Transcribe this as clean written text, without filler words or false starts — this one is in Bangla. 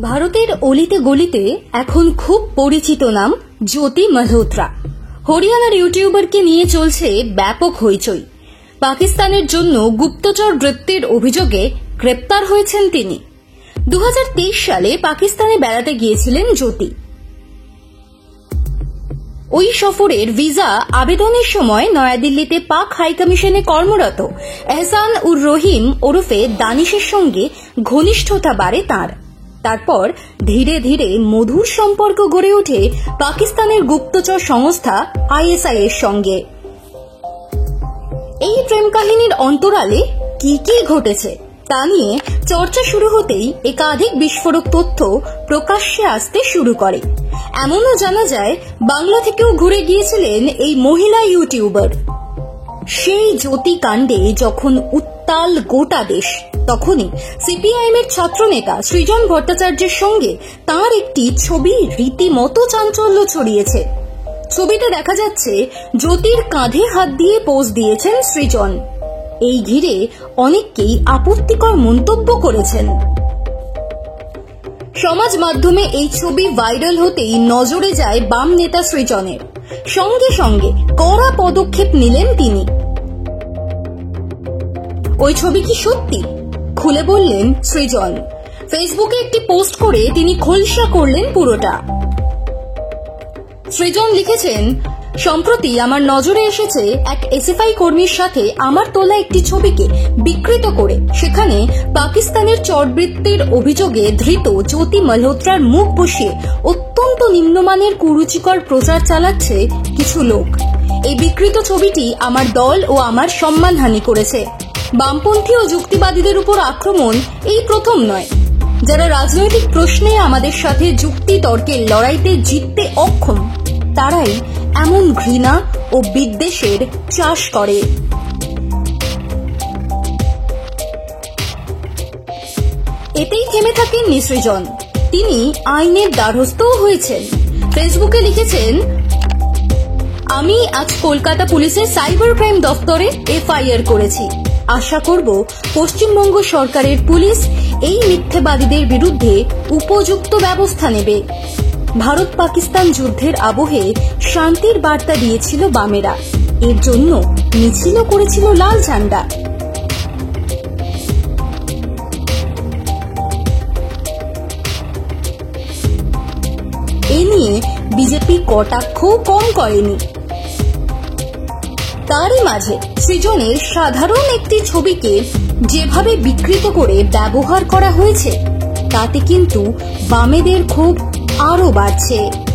ভারতের অলিতে গলিতে এখন খুব পরিচিত নাম জ্যোতি মালহোত্রা। হরিয়ানার ইউটিউবারকে নিয়ে চলছে ব্যাপক হইচই। পাকিস্তানের জন্য গুপ্তচর বৃত্তির অভিযোগে গ্রেপ্তার হয়েছেন তিনি। 2023 সালে পাকিস্তানে বেড়াতে গিয়েছিলেন জ্যোতি। ওই সফরের ভিসা আবেদনের সময় নয়াদিল্লিতে পাক হাইকমিশনে কর্মরত এহসান উর রহিম ওরফে দানিশের সঙ্গে ঘনিষ্ঠতা বাড়ে তাঁর। তারপর ধীরে ধীরে মধুর সম্পর্ক গড়ে ওঠে পাকিস্তানের গুপ্তচর সংস্থা ISI এর সঙ্গে। এই প্রেম কাহিনীর অন্তরালে কি কি ঘটেছে তা নিয়ে চর্চা শুরু হতেই একাধিক বিস্ফোরক তথ্য প্রকাশ্যে আসতে শুরু করে। এমনও জানা যায় বাংলা থেকেও ঘুরে গিয়েছিলেন এই মহিলা ইউটিউবার। সেই জ্যোতি কাণ্ডে যখন উত্তাল গোটা দেশ, তখনই CPIM এর ছাত্রনেতা সৃজন ভট্টাচার্যের সঙ্গে তার একটি ছবি রীতিমতো চাঞ্চল্য ছড়িয়েছে। ছবিতে দেখা যাচ্ছে জ্যোতির কাঁধে হাত দিয়ে পোজ দিয়েছেন সৃজন। এই ঘিরে অনেকেই আপত্তিকর মন্তব্য করেছেন। সমাজ মাধ্যমে এই ছবি ভাইরাল হতেই নজরে যায় বাম নেতা সৃজনের। সঙ্গে সঙ্গে কড়া পদক্ষেপ নিলেন তিনি। ওই ছবি কি সত্যি? খুলে বললেন সৃজন। ফেসবুকে একটি পোস্ট করে তিনি খোলসা করলেন পুরোটা। সৃজন লিখেছেন, সম্প্রতি আমার নজরে এসেছে এক SFI কর্মীর সাথে আমার তোলা একটি ছবিকে বিকৃত করে সেখানে পাকিস্তানের চরবৃত্তির অভিযোগে ধৃত জ্যোতি মালহোত্রার মুখ বসিয়ে অত্যন্ত নিম্নমানের কুরুচিকর প্রচার চালাচ্ছে কিছু লোক। এই বিকৃত ছবিটি আমার দল ও আমার সম্মানহানি করেছে। বামপন্থী ও যুক্তিবাদীদের উপর আক্রমণ এই প্রথম নয়। যারা রাজনৈতিক প্রশ্নে আমাদের সাথে যুক্তি তর্কের লড়াইতে জিততে অক্ষম, তারাই এমন ঘৃণা ও বিদ্বেষের চাষ করে। এতেই থেমে থাকেননি সৃজন। তিনি আইনের দ্বারস্থও হয়েছেন। ফেসবুকে লিখেছেন, আমি আজ কলকাতা পুলিশের সাইবার ক্রাইম দফতরে FIR করেছি। আশা করব পশ্চিমবঙ্গ সরকারের পুলিশ এই মিথ্যেবাদীদের বিরুদ্ধে উপযুক্ত ব্যবস্থা নেবে। ভারত পাকিস্তান যুদ্ধের আবহে শান্তির বার্তা দিয়েছিল বামেরা, এর জন্য মিছিলও করেছিল লাল ঝান্ডা। এ নিয়ে বিজেপি কটাক্ষও কম করেনি। তারই মাঝে সৃজনের সাধারণ একটি ছবিকে যেভাবে বিকৃত করে ব্যবহার করা হয়েছে, তাতে কিন্তু বামেদের ক্ষোভ আরো বাড়ছে।